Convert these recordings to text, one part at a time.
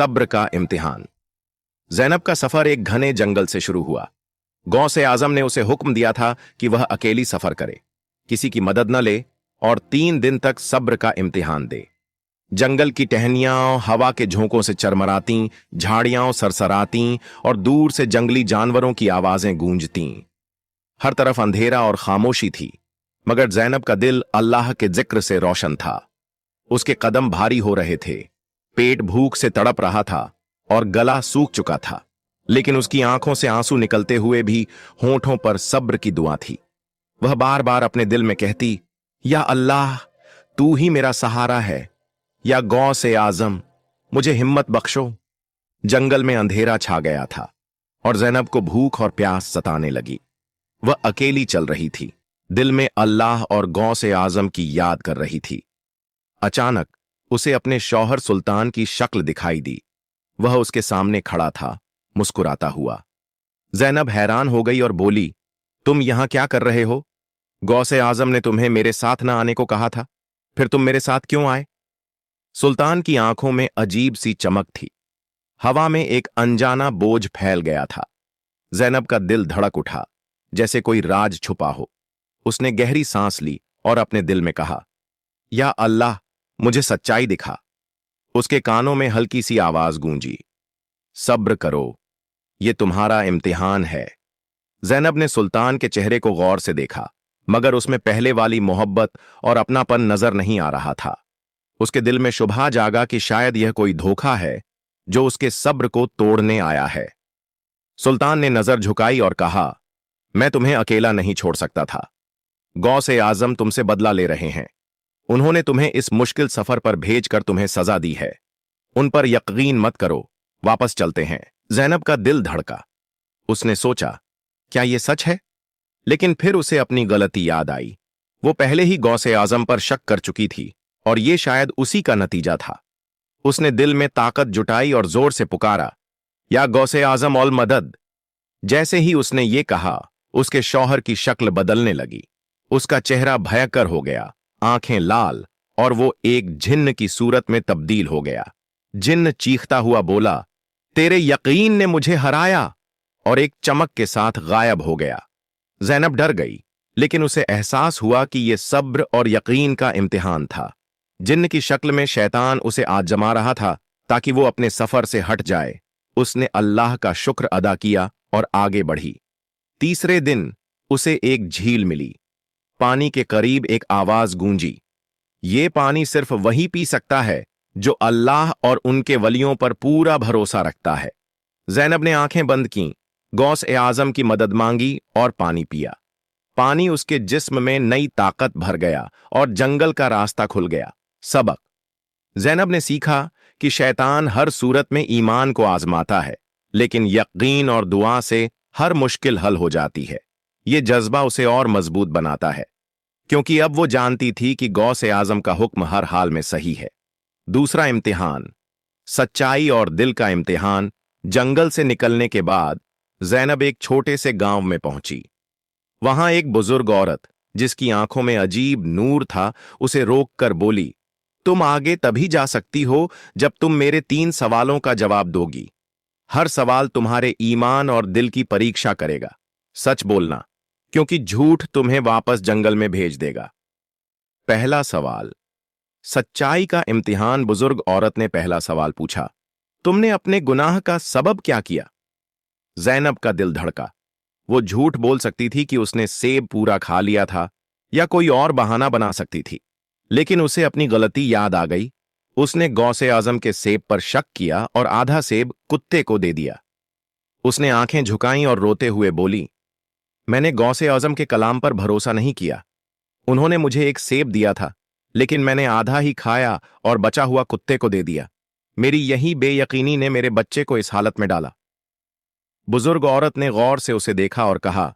सब्र का इम्तिहान। जैनब का सफर एक घने जंगल से शुरू हुआ। गौसे आजम ने उसे हुक्म दिया था कि वह अकेली सफर करे, किसी की मदद न ले और 3 दिन तक सब्र का इम्तिहान दे। जंगल की टहनियां हवा के झोंकों से चरमराती, झाड़ियां सरसराती और दूर से जंगली जानवरों की आवाजें गूंजती। हर तरफ अंधेरा और खामोशी थी, मगर जैनब का दिल अल्लाह के जिक्र से रोशन था। उसके कदम भारी हो रहे थे, पेट भूख से तड़प रहा था और गला सूख चुका था, लेकिन उसकी आंखों से आंसू निकलते हुए भी होठों पर सब्र की दुआ थी। वह बार बार अपने दिल में कहती, या अल्लाह, तू ही मेरा सहारा है, या गौसे आजम, मुझे हिम्मत बख्शो। जंगल में अंधेरा छा गया था और जैनब को भूख और प्यास सताने लगी। वह अकेली चल रही थी, दिल में अल्लाह और गौसे आजम की याद कर रही थी। अचानक उसे अपने शौहर सुल्तान की शक्ल दिखाई दी। वह उसके सामने खड़ा था, मुस्कुराता हुआ। जैनब हैरान हो गई और बोली, तुम यहां क्या कर रहे हो? गौसे आजम ने तुम्हें मेरे साथ न आने को कहा था, फिर तुम मेरे साथ क्यों आए? सुल्तान की आंखों में अजीब सी चमक थी। हवा में एक अनजाना बोझ फैल गया था। जैनब का दिल धड़क उठा, जैसे कोई राज छुपा हो। उसने गहरी सांस ली और अपने दिल में कहा, या अल्लाह, मुझे सच्चाई दिखा। उसके कानों में हल्की सी आवाज गूंजी, सब्र करो, ये तुम्हारा इम्तिहान है। जैनब ने सुल्तान के चेहरे को गौर से देखा, मगर उसमें पहले वाली मोहब्बत और अपनापन नजर नहीं आ रहा था। उसके दिल में शुबहा जागा कि शायद यह कोई धोखा है जो उसके सब्र को तोड़ने आया है। सुल्तान ने नजर झुकाई और कहा, मैं तुम्हें अकेला नहीं छोड़ सकता था। गौसे आजम तुमसे बदला ले रहे हैं। उन्होंने तुम्हें इस मुश्किल सफर पर भेजकर तुम्हें सजा दी है। उन पर यकीन मत करो, वापस चलते हैं। जैनब का दिल धड़का। उसने सोचा, क्या यह सच है? लेकिन फिर उसे अपनी गलती याद आई। वो पहले ही गौसे आजम पर शक कर चुकी थी और ये शायद उसी का नतीजा था। उसने दिल में ताकत जुटाई और जोर से पुकारा, या गौसे आजम औल मदद। जैसे ही उसने ये कहा, उसके शौहर की शक्ल बदलने लगी। उसका चेहरा भयंकर हो गया, आंखें लाल, और वो एक जिन्न की सूरत में तब्दील हो गया। जिन्न चीखता हुआ बोला, तेरे यकीन ने मुझे हराया, और एक चमक के साथ गायब हो गया। जैनब डर गई, लेकिन उसे एहसास हुआ कि यह सब्र और यकीन का इम्तिहान था। जिन्न की शक्ल में शैतान उसे आजमा रहा था ताकि वो अपने सफर से हट जाए। उसने अल्लाह का शुक्र अदा किया और आगे बढ़ी। तीसरे दिन उसे एक झील मिली। पानी के करीब एक आवाज गूंजी, ये पानी सिर्फ वही पी सकता है जो अल्लाह और उनके वलियों पर पूरा भरोसा रखता है। जैनब ने आंखें बंद कीं, गौस-ए आजम की मदद मांगी और पानी पिया। पानी उसके जिस्म में नई ताकत भर गया और जंगल का रास्ता खुल गया। सबक: जैनब ने सीखा कि शैतान हर सूरत में ईमान को आजमाता है, लेकिन यकीन और दुआ से हर मुश्किल हल हो जाती है। ये जज्बा उसे और मजबूत बनाता है, क्योंकि अब वो जानती थी कि गौस-ए आजम का हुक्म हर हाल में सही है। दूसरा इम्तिहान, सच्चाई और दिल का इम्तिहान। जंगल से निकलने के बाद जैनब एक छोटे से गांव में पहुंची। वहां एक बुजुर्ग औरत, जिसकी आंखों में अजीब नूर था, उसे रोककर बोली, तुम आगे तभी जा सकती हो जब तुम मेरे 3 सवालों का जवाब दोगी। हर सवाल तुम्हारे ईमान और दिल की परीक्षा करेगा। सच बोलना, क्योंकि झूठ तुम्हें वापस जंगल में भेज देगा। पहला सवाल, सच्चाई का इम्तिहान। बुजुर्ग औरत ने पहला सवाल पूछा, तुमने अपने गुनाह का सबब क्या किया? जैनब का दिल धड़का। वो झूठ बोल सकती थी कि उसने सेब पूरा खा लिया था, या कोई और बहाना बना सकती थी, लेकिन उसे अपनी गलती याद आ गई। उसने गौसे आजम के सेब पर शक किया और आधा सेब कुत्ते को दे दिया। उसने आंखें झुकाईं और रोते हुए बोली, मैंने गौसे आजम के कलाम पर भरोसा नहीं किया। उन्होंने मुझे एक सेब दिया था, लेकिन मैंने आधा ही खाया और बचा हुआ कुत्ते को दे दिया। मेरी यही बेयकीनी ने मेरे बच्चे को इस हालत में डाला। बुजुर्ग औरत ने गौर से उसे देखा और कहा,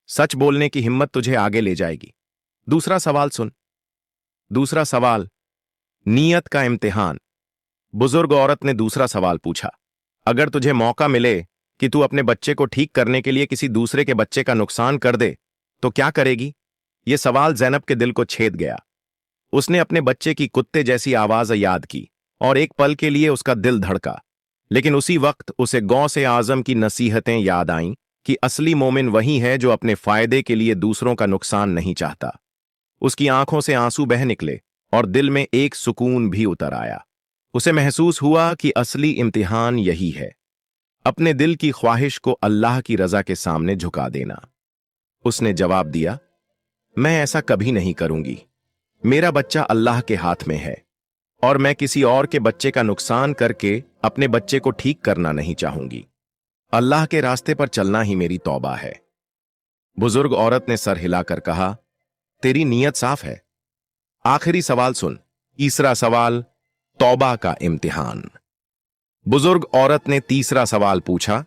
सच बोलने की हिम्मत तुझे आगे ले जाएगी। दूसरा सवाल सुन। दूसरा सवाल, नीयत का इम्तिहान। बुजुर्ग औरत ने दूसरा सवाल पूछा, अगर तुझे मौका मिले कि तू अपने बच्चे को ठीक करने के लिए किसी दूसरे के बच्चे का नुकसान कर दे, तो क्या करेगी? यह सवाल जैनब के दिल को छेद गया। उसने अपने बच्चे की कुत्ते जैसी आवाज याद की और एक पल के लिए उसका दिल धड़का। लेकिन उसी वक्त उसे गौसे आजम की नसीहतें याद आईं कि असली मोमिन वही है जो अपने फायदे के लिए दूसरों का नुकसान नहीं चाहता। उसकी आंखों से आंसू बह निकले और दिल में एक सुकून भी उतर आया। उसे महसूस हुआ कि असली इम्तिहान यही है, अपने दिल की ख्वाहिश को अल्लाह की रजा के सामने झुका देना। उसने जवाब दिया, मैं ऐसा कभी नहीं करूंगी। मेरा बच्चा अल्लाह के हाथ में है और मैं किसी और के बच्चे का नुकसान करके अपने बच्चे को ठीक करना नहीं चाहूंगी। अल्लाह के रास्ते पर चलना ही मेरी तौबा है। बुजुर्ग औरत ने सर हिलाकर कहा, तेरी नीयत साफ है। आखिरी सवाल सुन। तीसरा सवाल, तौबा का इम्तिहान। बुजुर्ग औरत ने तीसरा सवाल पूछा,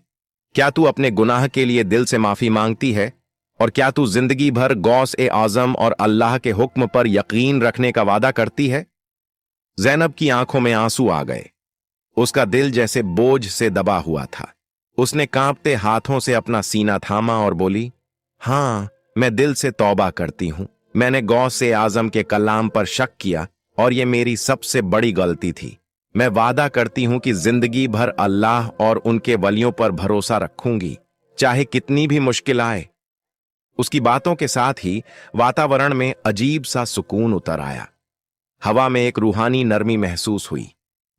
क्या तू अपने गुनाह के लिए दिल से माफी मांगती है और क्या तू जिंदगी भर गौस ए आजम और अल्लाह के हुक्म पर यकीन रखने का वादा करती है? जैनब की आंखों में आंसू आ गए। उसका दिल जैसे बोझ से दबा हुआ था। उसने कांपते हाथों से अपना सीना थामा और बोली, हां, मैं दिल से तौबा करती हूं। मैंने गौस ए आजम के कलाम पर शक किया और यह मेरी सबसे बड़ी गलती थी। मैं वादा करती हूं कि जिंदगी भर अल्लाह और उनके वलियों पर भरोसा रखूंगी, चाहे कितनी भी मुश्किल आए। उसकी बातों के साथ ही वातावरण में अजीब सा सुकून उतर आया। हवा में एक रूहानी नरमी महसूस हुई,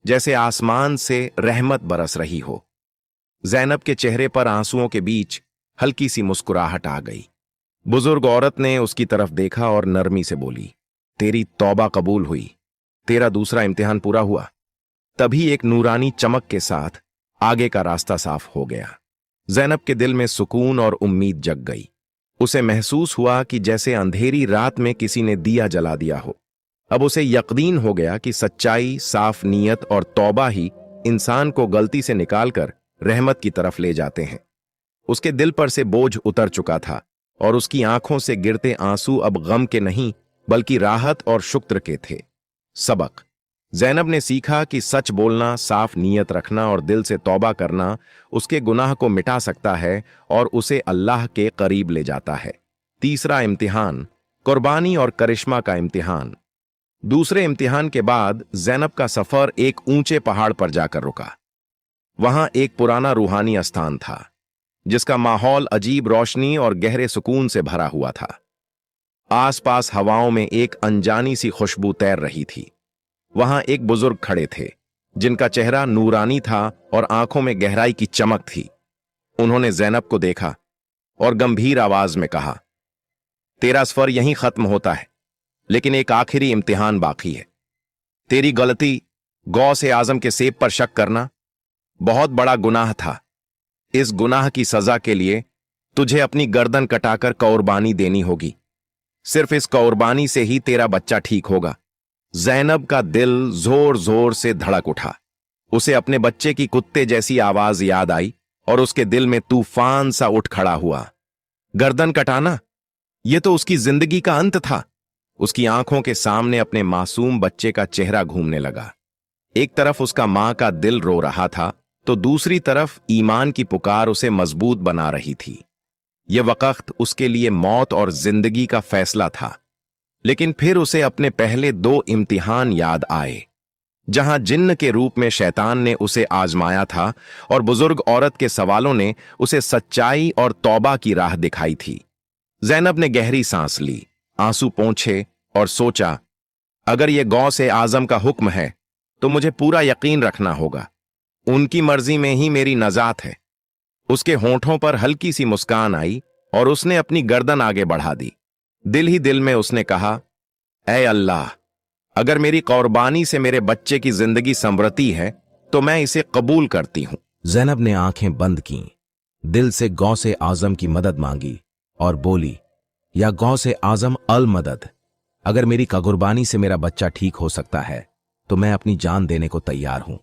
जैसे आसमान से रहमत बरस रही हो। जैनब के चेहरे पर आंसुओं के बीच हल्की सी मुस्कुराहट आ गई। बुजुर्ग औरत ने उसकी तरफ देखा और नरमी से बोली, तेरी तौबा कबूल हुई, तेरा दूसरा इम्तिहान पूरा हुआ। तभी एक नूरानी चमक के साथ आगे का रास्ता साफ हो गया। जैनब के दिल में सुकून और उम्मीद जग गई। उसे महसूस हुआ कि जैसे अंधेरी रात में किसी ने दिया जला दिया हो। अब उसे यकीन हो गया कि सच्चाई, साफ नीयत और तौबा ही इंसान को गलती से निकालकर रहमत की तरफ ले जाते हैं। उसके दिल पर से बोझ उतर चुका था और उसकी आंखों से गिरते आंसू अब गम के नहीं बल्कि राहत और शुक्र के थे। सबक, जैनब ने सीखा कि सच बोलना, साफ नीयत रखना और दिल से तौबा करना उसके गुनाह को मिटा सकता है और उसे अल्लाह के करीब ले जाता है। तीसरा इम्तिहान, कुर्बानी और करिश्मा का इम्तिहान। दूसरे इम्तिहान के बाद जैनब का सफर एक ऊंचे पहाड़ पर जाकर रुका। वहां एक पुराना रूहानी स्थान था, जिसका माहौल अजीब रोशनी और गहरे सुकून से भरा हुआ था। आसपास हवाओं में एक अनजानी सी खुशबू तैर रही थी। वहां एक बुजुर्ग खड़े थे, जिनका चेहरा नूरानी था और आंखों में गहराई की चमक थी। उन्होंने जैनब को देखा और गंभीर आवाज में कहा, तेरा सफर यहीं खत्म होता है, लेकिन एक आखिरी इम्तिहान बाकी है। तेरी गलती, गौस ए आजम के सेब पर शक करना, बहुत बड़ा गुनाह था। इस गुनाह की सजा के लिए तुझे अपनी गर्दन कटाकर कुर्बानी देनी होगी। सिर्फ इस कुर्बानी से ही तेरा बच्चा ठीक होगा। जैनब का दिल जोर जोर से धड़क उठा। उसे अपने बच्चे की कुत्ते जैसी आवाज याद आई और उसके दिल में तूफान सा उठ खड़ा हुआ। गर्दन कटाना, यह तो उसकी जिंदगी का अंत था। उसकी आंखों के सामने अपने मासूम बच्चे का चेहरा घूमने लगा। एक तरफ उसका मां का दिल रो रहा था, तो दूसरी तरफ ईमान की पुकार उसे मजबूत बना रही थी। यह वक्त उसके लिए मौत और जिंदगी का फैसला था। लेकिन फिर उसे अपने पहले 2 इम्तिहान याद आए, जहां जिन्न के रूप में शैतान ने उसे आजमाया था और बुजुर्ग औरत के सवालों ने उसे सच्चाई और तौबा की राह दिखाई थी। जैनब ने गहरी सांस ली, आंसू पोंछे और सोचा, अगर यह गौस ए आजम का हुक्म है तो मुझे पूरा यकीन रखना होगा। उनकी मर्जी में ही मेरी नजात है। उसके होंठों पर हल्की सी मुस्कान आई और उसने अपनी गर्दन आगे बढ़ा दी। दिल ही दिल में उसने कहा, ऐ अल्लाह, अगर मेरी कुर्बानी से मेरे बच्चे की जिंदगी संवरती है तो मैं इसे कबूल करती हूं। जैनब ने आंखें बंद कीं, दिल से गौसे आजम की मदद मांगी और बोली, या गौसे आजम अल मदद, अगर मेरी कुर्बानी से मेरा बच्चा ठीक हो सकता है तो मैं अपनी जान देने को तैयार हूं।